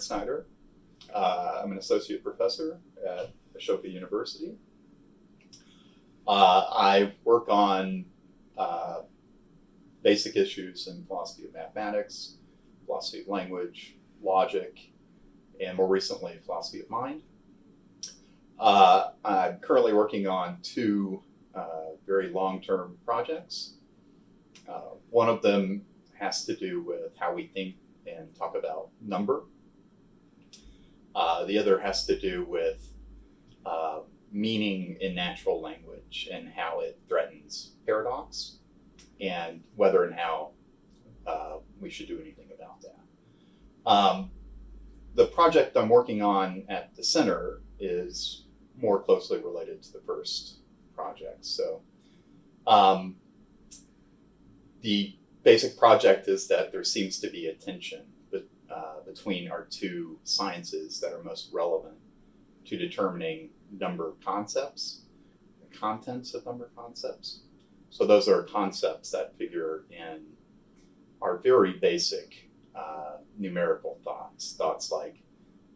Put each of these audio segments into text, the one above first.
Snyder. I'm an associate professor at Ashoka University. I work on basic issues in philosophy of mathematics, philosophy of language, logic, and more recently, philosophy of mind. I'm currently working on two very long-term projects. One of them has to do with how we think and talk about number. The other has to do with meaning in natural language and how it threatens paradox, and whether and how we should do anything about that. The project I'm working on at the center is more closely related to the first project. So the basic project is that there seems to be a tension between our two sciences that are most relevant to determining number concepts, the contents of number concepts. So those are concepts that figure in our very basic numerical thoughts like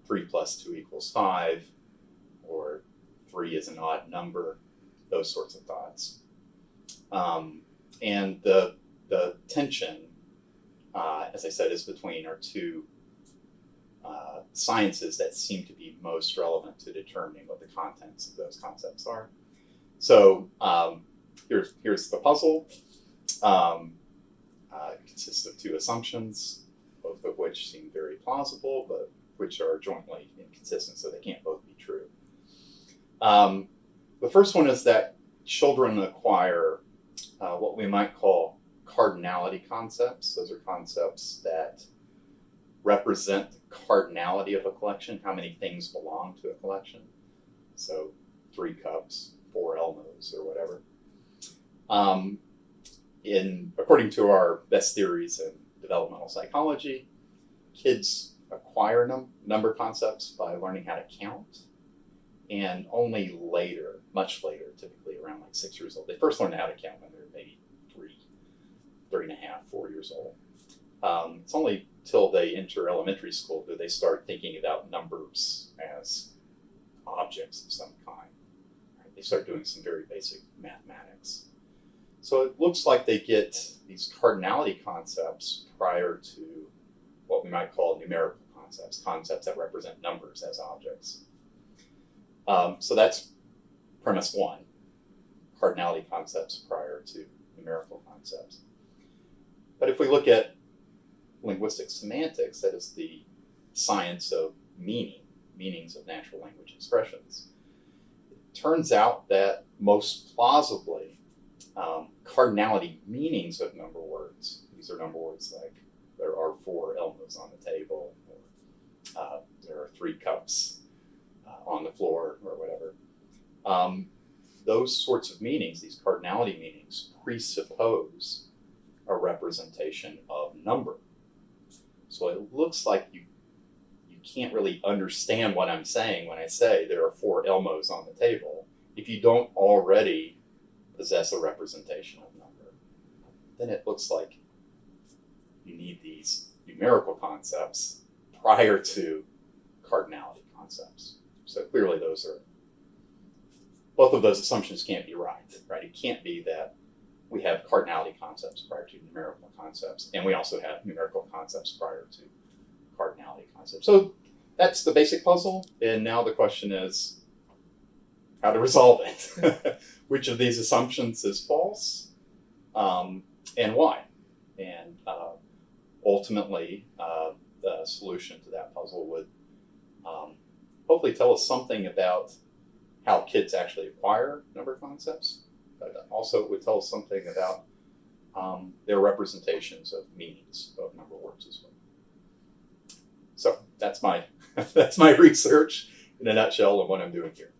3 plus 2 equals 5, or 3 is an odd number, those sorts of thoughts. And the tension, as I said, is between our two sciences that seem to be most relevant to determining what the contents of those concepts are. So here's the puzzle. It consists of two assumptions, both of which seem very plausible, but which are jointly inconsistent, so they can't both be true. The first one is that children acquire what we might call cardinality concepts. Those are concepts that represent the cardinality of a collection, how many things belong to a collection. So 3 cups, 4 elmos, or whatever. According to our best theories in developmental psychology, kids acquire number concepts by learning how to count, and only later, much later, typically around like 6 years old, they first learn how to count when they're maybe 3 and a half, 4 years old. It's only till they enter elementary school do they start thinking about numbers as objects of some kind. Right? They start doing some very basic mathematics. So it looks like they get these cardinality concepts prior to what we might call numerical concepts that represent numbers as objects. So that's premise one, cardinality concepts prior to numerical concepts. But if we look at linguistic semantics, that is the science of meanings of natural language expressions, it turns out that most plausibly, cardinality meanings of number words, these are number words like there are 4 elmos on the table, or there are 3 cups on the floor, or whatever. Those sorts of meanings, these cardinality meanings, presuppose a representation of number. So it looks like you can't really understand what I'm saying when I say there are 4 elmos on the table if you don't already possess a representation of number. Then it looks like you need these numerical concepts prior to cardinality concepts. So clearly both of those assumptions can't be right? It can't be that we have cardinality concepts prior to numerical concepts, and we also have numerical concepts prior to cardinality concepts. So that's the basic puzzle, and now the question is how to resolve it. Which of these assumptions is false, and why? And ultimately, the solution to that puzzle would hopefully tell us something about how kids actually acquire number concepts, but also it would tell us something about their representations of meanings of number words as well. So that's my research in a nutshell of what I'm doing here.